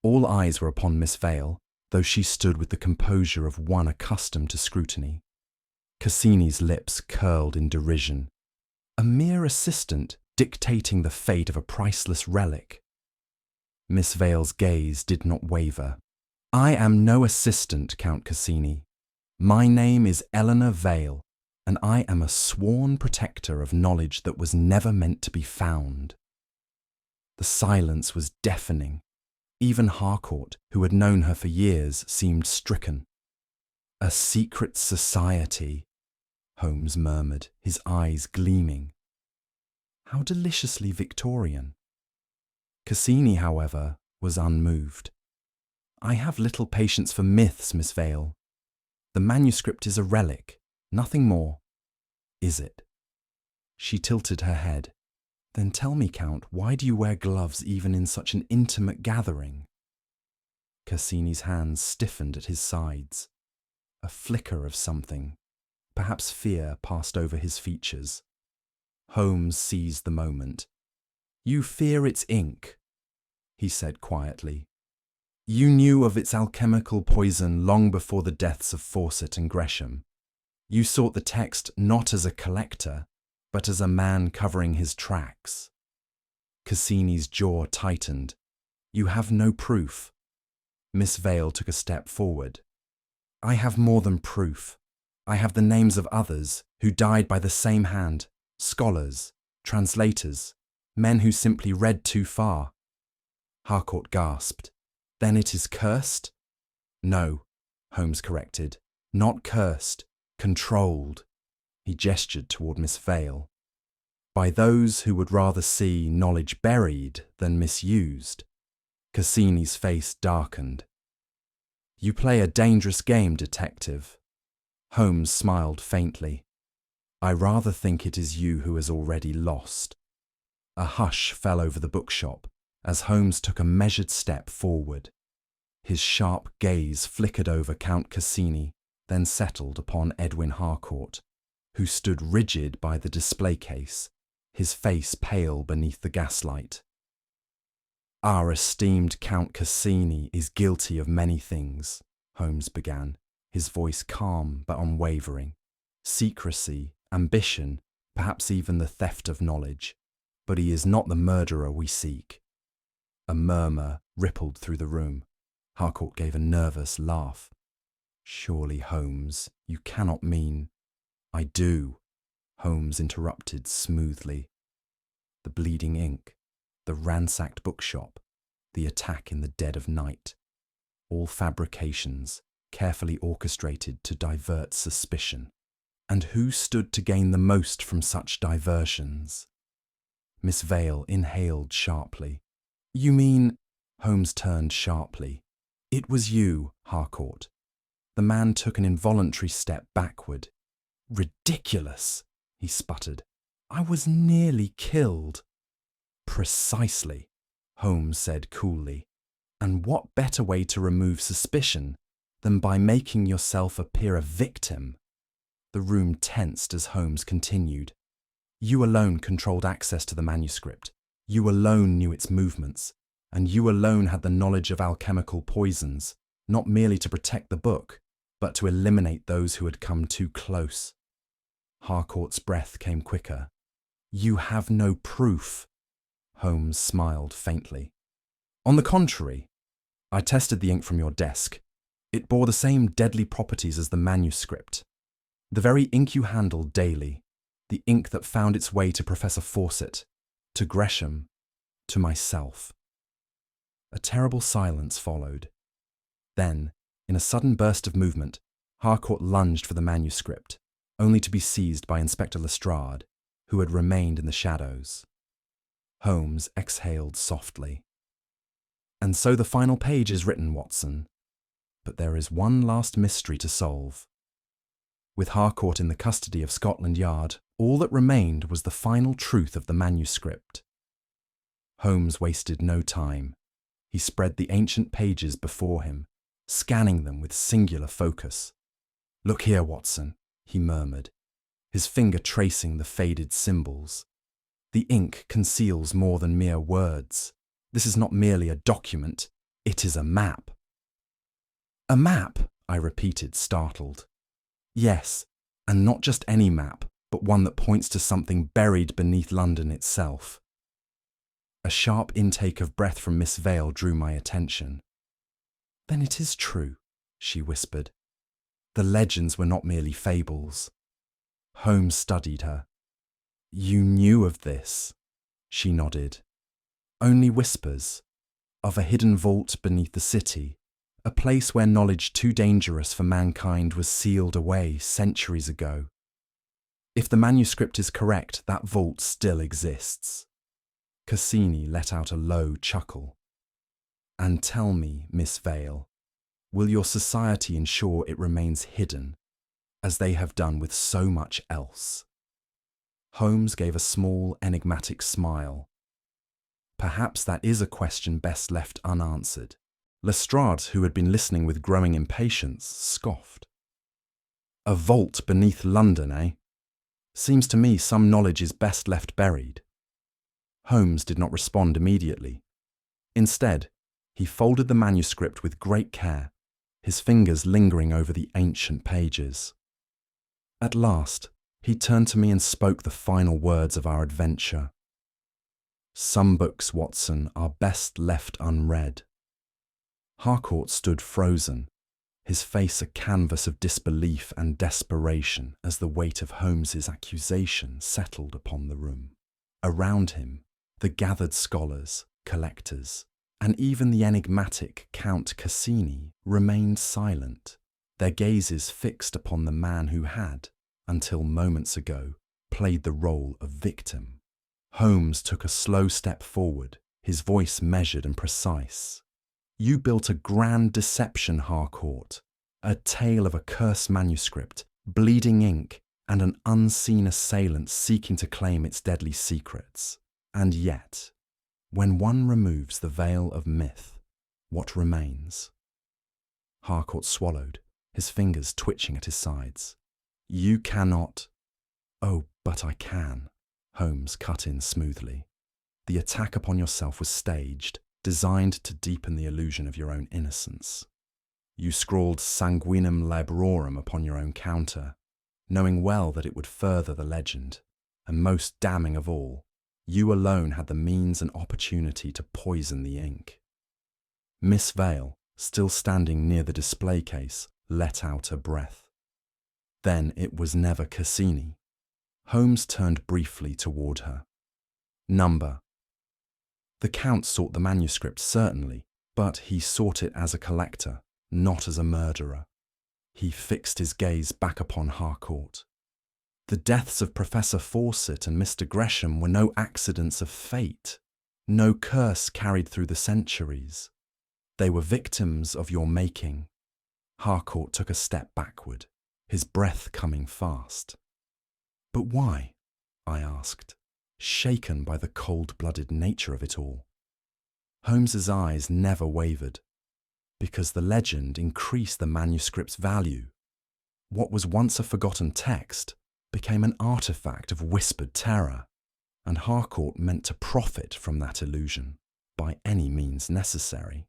All eyes were upon Miss Vale, though she stood with the composure of one accustomed to scrutiny. Cassini's lips curled in derision. A mere assistant dictating the fate of a priceless relic. Miss Vale's gaze did not waver. I am no assistant, Count Cassini. My name is Eleanor Vale, and I am a sworn protector of knowledge that was never meant to be found. The silence was deafening. Even Harcourt, who had known her for years, seemed stricken. A secret society, Holmes murmured, his eyes gleaming. How deliciously Victorian. Cassini, however, was unmoved. I have little patience for myths, Miss Vale. The manuscript is a relic, nothing more. Is it? She tilted her head. Then tell me, Count, why do you wear gloves even in such an intimate gathering? Cassini's hands stiffened at his sides. A flicker of something, perhaps fear, passed over his features. Holmes seized the moment. You fear its ink, he said quietly. You knew of its alchemical poison long before the deaths of Fawcett and Gresham. You sought the text not as a collector, but as a man covering his tracks. Cassini's jaw tightened. You have no proof. Miss Vale took a step forward. I have more than proof. I have the names of others who died by the same hand, scholars, translators, men who simply read too far. Harcourt gasped. Then it is cursed? No, Holmes corrected. Not cursed, controlled. He gestured toward Miss Vale. By those who would rather see knowledge buried than misused. Cassini's face darkened. You play a dangerous game, detective. Holmes smiled faintly. I rather think it is you who has already lost. A hush fell over the bookshop as Holmes took a measured step forward. His sharp gaze flickered over Count Cassini, then settled upon Edwin Harcourt, who stood rigid by the display case, his face pale beneath the gaslight. Our esteemed Count Cassini is guilty of many things, Holmes began, his voice calm but unwavering. Secrecy, ambition, perhaps even the theft of knowledge. But he is not the murderer we seek. A murmur rippled through the room. Harcourt gave a nervous laugh. Surely, Holmes, you cannot mean... I do, Holmes interrupted smoothly. The bleeding ink, the ransacked bookshop, the attack in the dead of night. All fabrications, carefully orchestrated to divert suspicion. And who stood to gain the most from such diversions? Miss Vale inhaled sharply. You mean... Holmes turned sharply. It was you, Harcourt. The man took an involuntary step backward. Ridiculous, he sputtered. I was nearly killed. Precisely, Holmes said coolly. And what better way to remove suspicion than by making yourself appear a victim? The room tensed as Holmes continued. You alone controlled access to the manuscript. You alone knew its movements. And you alone had the knowledge of alchemical poisons, not merely to protect the book, but to eliminate those who had come too close. Harcourt's breath came quicker. You have no proof. Holmes smiled faintly. On the contrary, I tested the ink from your desk. It bore the same deadly properties as the manuscript. The very ink you handled daily, the ink that found its way to Professor Fawcett, to Gresham, to myself. A terrible silence followed. Then, in a sudden burst of movement, Harcourt lunged for the manuscript, only to be seized by Inspector Lestrade, who had remained in the shadows. Holmes exhaled softly. And so the final page is written, Watson. But there is one last mystery to solve. With Harcourt in the custody of Scotland Yard, all that remained was the final truth of the manuscript. Holmes wasted no time. He spread the ancient pages before him, scanning them with singular focus. Look here, Watson, he murmured, his finger tracing the faded symbols. The ink conceals more than mere words. This is not merely a document, it is a map. A map, I repeated, startled. Yes, and not just any map, but one that points to something buried beneath London itself. A sharp intake of breath from Miss Vale drew my attention. Then it is true, she whispered. The legends were not merely fables. Holmes studied her. You knew of this, she nodded. Only whispers, of a hidden vault beneath the city, A place where knowledge too dangerous for mankind was sealed away centuries ago. If the manuscript is correct, that vault still exists. Cassini let out a low chuckle. And tell me, Miss Vale, will your society ensure it remains hidden, as they have done with so much else? Holmes gave a small, enigmatic smile. Perhaps that is a question best left unanswered. Lestrade, who had been listening with growing impatience, scoffed. A vault beneath London, eh? Seems to me some knowledge is best left buried. Holmes did not respond immediately. Instead, he folded the manuscript with great care, his fingers lingering over the ancient pages. At last, he turned to me and spoke the final words of our adventure. Some books, Watson, are best left unread. Harcourt stood frozen, his face a canvas of disbelief and desperation as the weight of Holmes's accusation settled upon the room. Around him, the gathered scholars, collectors, and even the enigmatic Count Cassini remained silent, their gazes fixed upon the man who had, until moments ago, played the role of victim. Holmes took a slow step forward, his voice measured and precise. You built a grand deception, Harcourt, a tale of a cursed manuscript, bleeding ink, and an unseen assailant seeking to claim its deadly secrets. And yet, when one removes the veil of myth, what remains? Harcourt swallowed, his fingers twitching at his sides. You cannot— Oh, but I can, Holmes cut in smoothly. The attack upon yourself was staged, designed to deepen the illusion of your own innocence. You scrawled sanguinem librorum upon your own counter, knowing well that it would further the legend, and most damning of all, you alone had the means and opportunity to poison the ink. Miss Vale, still standing near the display case, let out a breath. Then it was never Cassini. Holmes turned briefly toward her. Number. The Count sought the manuscript, certainly, but he sought it as a collector, not as a murderer. He fixed his gaze back upon Harcourt. The deaths of Professor Fawcett and Mr. Gresham were no accidents of fate, no curse carried through the centuries. They were victims of your making. Harcourt took a step backward, his breath coming fast. But why? I asked, shaken by the cold-blooded nature of it all. Holmes's eyes never wavered, because the legend increased the manuscript's value. What was once a forgotten text became an artifact of whispered terror, and Harcourt meant to profit from that illusion by any means necessary.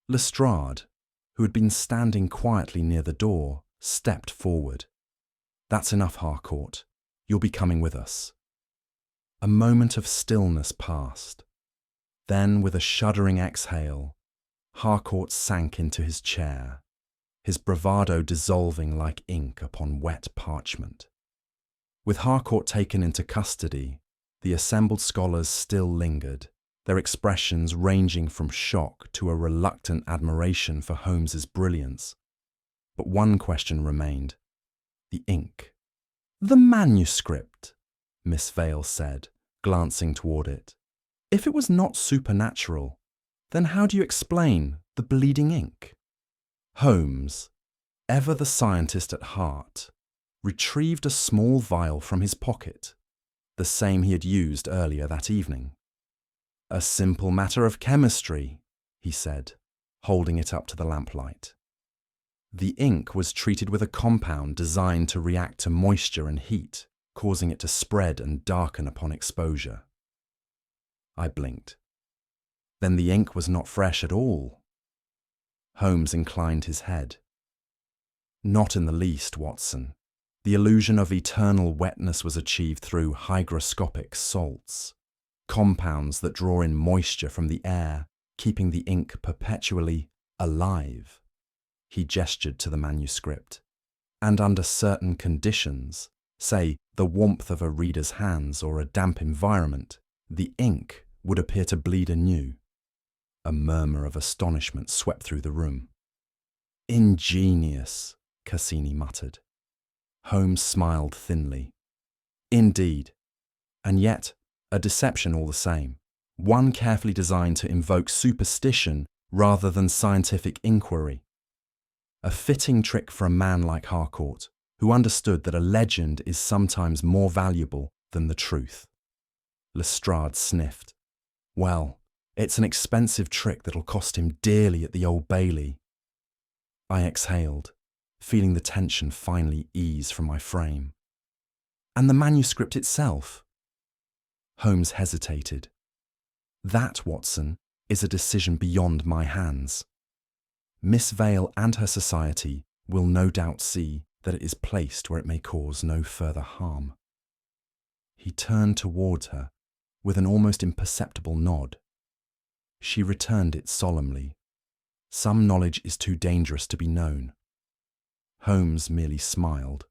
Lestrade, who had been standing quietly near the door, stepped forward. That's enough, Harcourt. You'll be coming with us. A moment of stillness passed. Then, with a shuddering exhale, Harcourt sank into his chair, his bravado dissolving like ink upon wet parchment. With Harcourt taken into custody, the assembled scholars still lingered, their expressions ranging from shock to a reluctant admiration for Holmes's brilliance. But one question remained. The ink. The manuscript, Miss Vale said, glancing toward it. If it was not supernatural, then how do you explain the bleeding ink? Holmes, ever the scientist at heart, retrieved a small vial from his pocket, the same he had used earlier that evening. A simple matter of chemistry, he said, holding it up to the lamplight. The ink was treated with a compound designed to react to moisture and heat, causing it to spread and darken upon exposure. I blinked. Then the ink was not fresh at all. Holmes inclined his head. Not in the least, Watson. The illusion of eternal wetness was achieved through hygroscopic salts, compounds that draw in moisture from the air, keeping the ink perpetually alive. He gestured to the manuscript. And under certain conditions, say the warmth of a reader's hands or a damp environment, the ink would appear to bleed anew. A murmur of astonishment swept through the room. "Ingenious," Cassini muttered. Holmes smiled thinly. "Indeed. And yet, a deception all the same. One carefully designed to invoke superstition rather than scientific inquiry. A fitting trick for a man like Harcourt, who understood that a legend is sometimes more valuable than the truth." Lestrade sniffed. "Well, it's an expensive trick that'll cost him dearly at the Old Bailey." I exhaled, feeling the tension finally ease from my frame. "And the manuscript itself?" Holmes hesitated. "That, Watson, is a decision beyond my hands. Miss Vale and her society will no doubt see that it is placed where it may cause no further harm." He turned towards her with an almost imperceptible nod. She returned it solemnly. Some knowledge is too dangerous to be known. Holmes merely smiled.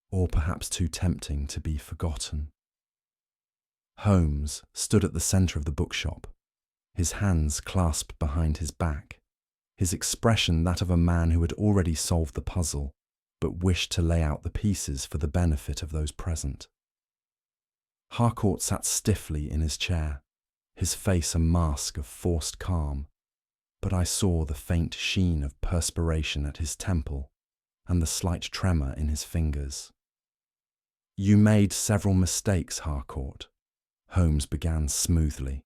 Or perhaps too tempting to be forgotten. Holmes stood at the centre of the bookshop, his hands clasped behind his back, his expression that of a man who had already solved the puzzle, but wished to lay out the pieces for the benefit of those present. Harcourt sat stiffly in his chair, his face a mask of forced calm, but I saw the faint sheen of perspiration at his temple and the slight tremor in his fingers. "You made several mistakes, Harcourt," Holmes began smoothly.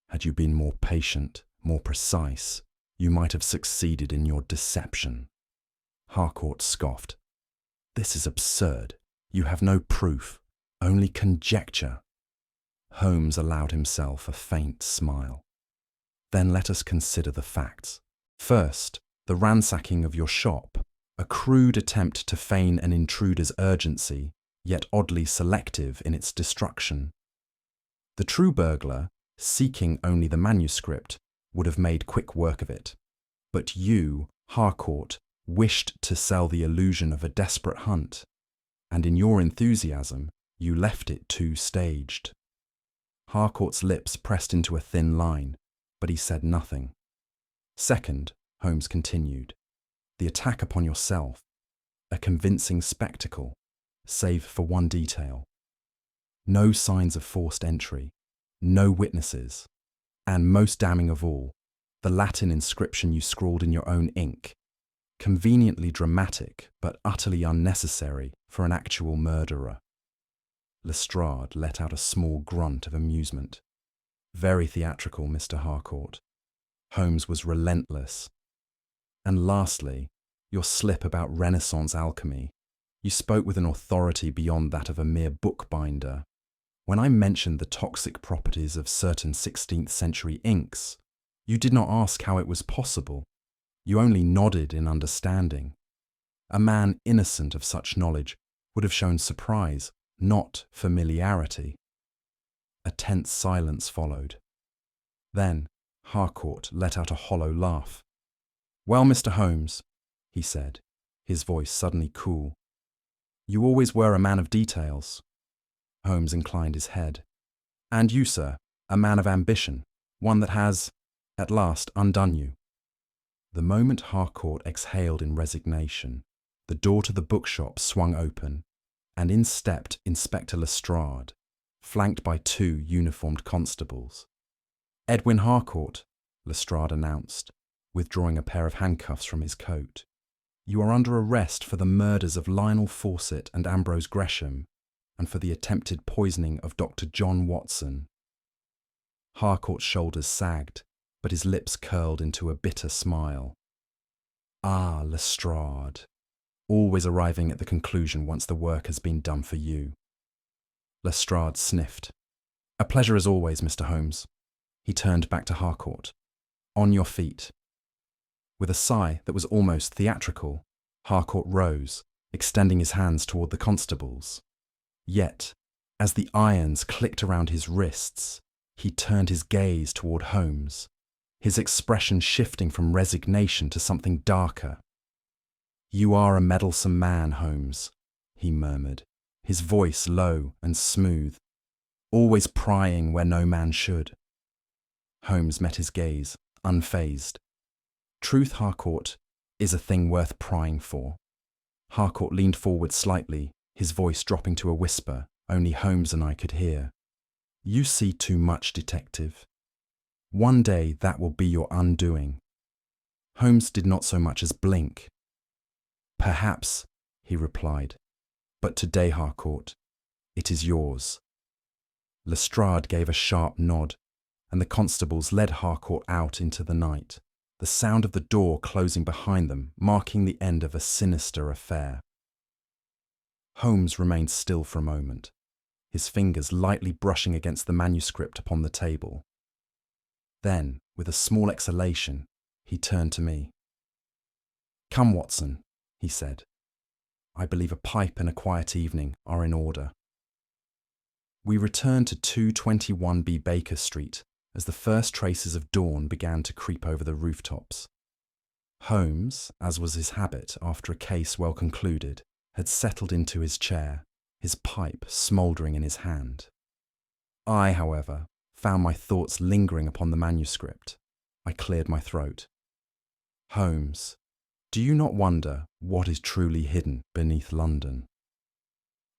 "Had you been more patient, more precise, you might have succeeded in your deception." Harcourt scoffed. "This is absurd. You have no proof, only conjecture." Holmes allowed himself a faint smile. "Then let us consider the facts. First, the ransacking of your shop, a crude attempt to feign an intruder's urgency, yet oddly selective in its destruction. The true burglar, seeking only the manuscript, would have made quick work of it. But you, Harcourt, wished to sell the illusion of a desperate hunt, and in your enthusiasm, you left it too staged." Harcourt's lips pressed into a thin line, but he said nothing. "Second," Holmes continued, "the attack upon yourself, a convincing spectacle, save for one detail. No signs of forced entry, no witnesses, and most damning of all, the Latin inscription you scrawled in your own ink, conveniently dramatic but utterly unnecessary for an actual murderer." Lestrade let out a small grunt of amusement. "Very theatrical, Mr. Harcourt." Holmes was relentless. "And lastly, your slip about Renaissance alchemy. You spoke with an authority beyond that of a mere bookbinder. When I mentioned the toxic properties of certain 16th century inks, you did not ask how it was possible. You only nodded in understanding. A man innocent of such knowledge would have shown surprise, not familiarity." A tense silence followed. Then Harcourt let out a hollow laugh. "Well, Mr. Holmes," he said, his voice suddenly cool, "you always were a man of details." Holmes inclined his head. "And you, sir, a man of ambition, one that has, at last, undone you." The moment Harcourt exhaled in resignation, the door to the bookshop swung open, and in stepped Inspector Lestrade, flanked by 2 uniformed constables. "Edwin Harcourt," Lestrade announced, withdrawing a pair of handcuffs from his coat. "You are under arrest for the murders of Lionel Fawcett and Ambrose Gresham, and for the attempted poisoning of Dr. John Watson." Harcourt's shoulders sagged, but his lips curled into a bitter smile. "Ah, Lestrade, always arriving at the conclusion once the work has been done for you." Lestrade sniffed. "A pleasure as always, Mr. Holmes." He turned back to Harcourt. "On your feet." With a sigh that was almost theatrical, Harcourt rose, extending his hands toward the constables. Yet, as the irons clicked around his wrists, he turned his gaze toward Holmes, his expression shifting from resignation to something darker. "You are a meddlesome man, Holmes," he murmured, his voice low and smooth, "always prying where no man should." Holmes met his gaze, unfazed. Truth, Harcourt, is a thing worth prying for. Harcourt leaned forward slightly, his voice dropping to a whisper only Holmes and I could hear. You see too much, detective. One day that will be your undoing. Holmes did not so much as blink. Perhaps, he replied, but today, Harcourt, it is yours. Lestrade gave a sharp nod, and the constables led Harcourt out into the night, the sound of the door closing behind them marking the end of a sinister affair. Holmes remained still for a moment, his fingers lightly brushing against the manuscript upon the table. Then, with a small exhalation, he turned to me. Come, Watson, he said. I believe a pipe and a quiet evening are in order. We returned to 221B Baker Street as the first traces of dawn began to creep over the rooftops. Holmes, as was his habit after a case well concluded, had settled into his chair, his pipe smouldering in his hand. I, however, found my thoughts lingering upon the manuscript. I cleared my throat. Holmes, do you not wonder what is truly hidden beneath London?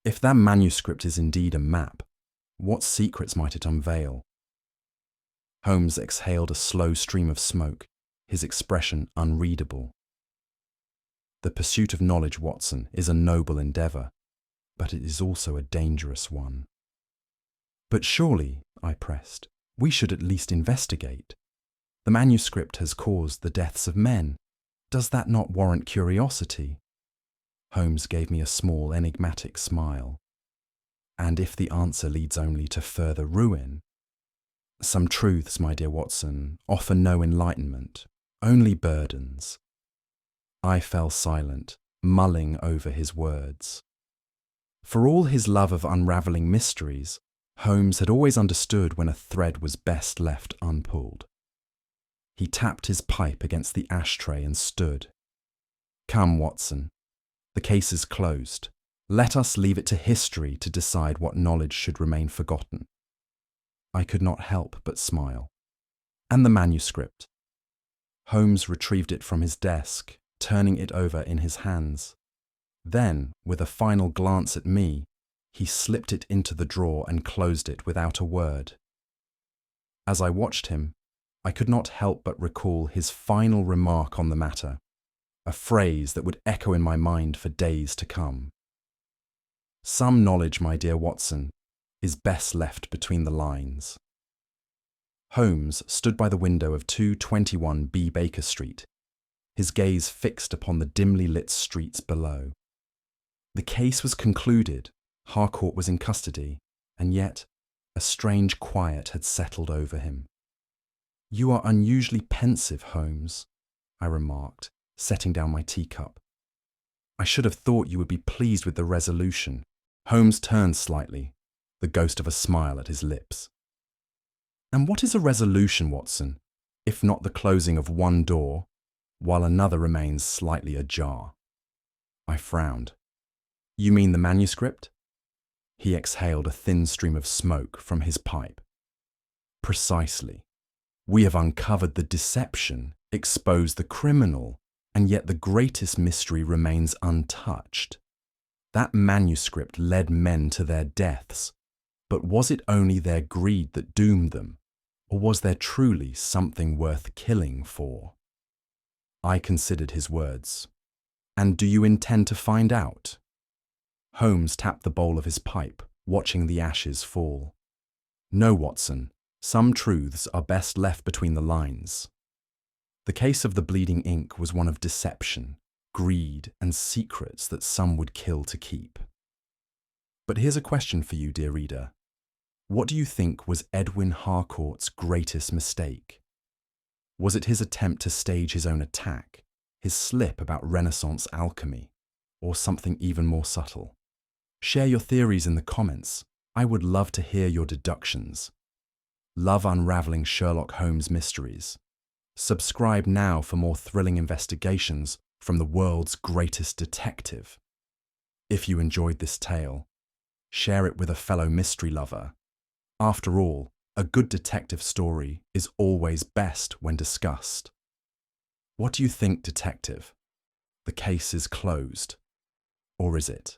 If that manuscript is indeed a map, what secrets might it unveil? Holmes exhaled a slow stream of smoke, his expression unreadable. The pursuit of knowledge, Watson, is a noble endeavour, but it is also a dangerous one. But surely, I pressed, we should at least investigate. The manuscript has caused the deaths of men. Does that not warrant curiosity? Holmes gave me a small, enigmatic smile. And if the answer leads only to further ruin? Some truths, my dear Watson, offer no enlightenment, only burdens. I fell silent, mulling over his words. For all his love of unravelling mysteries, Holmes had always understood when a thread was best left unpulled. He tapped his pipe against the ashtray and stood. Come, Watson, the case is closed. Let us leave it to history to decide what knowledge should remain forgotten. I could not help but smile. And the manuscript? Holmes retrieved it from his desk, turning it over in his hands. Then, with a final glance at me, he slipped it into the drawer and closed it without a word. As I watched him, I could not help but recall his final remark on the matter, a phrase that would echo in my mind for days to come. Some knowledge, my dear Watson, is best left between the lines. Holmes stood by the window of 221B Baker Street, his gaze fixed upon the dimly lit streets below. The case was concluded, Harcourt was in custody, and yet a strange quiet had settled over him. You are unusually pensive, Holmes, I remarked, setting down my teacup. I should have thought you would be pleased with the resolution. Holmes turned slightly, the ghost of a smile at his lips. And what is a resolution, Watson, if not the closing of one door, while another remains slightly ajar? I frowned. You mean the manuscript? He exhaled a thin stream of smoke from his pipe. Precisely. We have uncovered the deception, exposed the criminal, and yet the greatest mystery remains untouched. That manuscript led men to their deaths, but was it only their greed that doomed them, or was there truly something worth killing for? I considered his words. And do you intend to find out? Holmes tapped the bowl of his pipe, watching the ashes fall. No, Watson, some truths are best left between the lines. The case of the bleeding ink was one of deception, greed, and secrets that some would kill to keep. But here's a question for you, dear reader. What do you think was Edwin Harcourt's greatest mistake? Was it his attempt to stage his own attack, his slip about Renaissance alchemy, or something even more subtle? Share your theories in the comments. I would love to hear your deductions. Love unraveling Sherlock Holmes mysteries? Subscribe now for more thrilling investigations from the world's greatest detective. If you enjoyed this tale, share it with a fellow mystery lover. After all, A good detective story is always best when discussed. What do you think, detective? The case is closed. Or is it?